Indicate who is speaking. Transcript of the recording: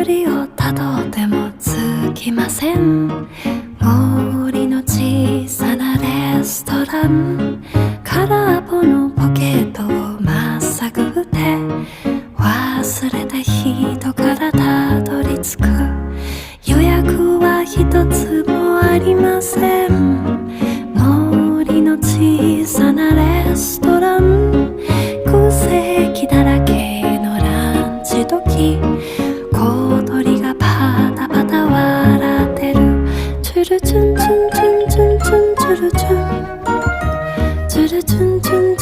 Speaker 1: 巡りをたどっても尽きません。森の小さなレストラン、空っぽのポケットをまっさぐって忘れた人からたどり着く。予約は一つもありません。森の小さなレストラン、空席だらけのランチ時、小鳥がパタパタ笑ってる。チュルチュンチュンチュンチュンチュンチュルチュン、チュルチュンチュンチュン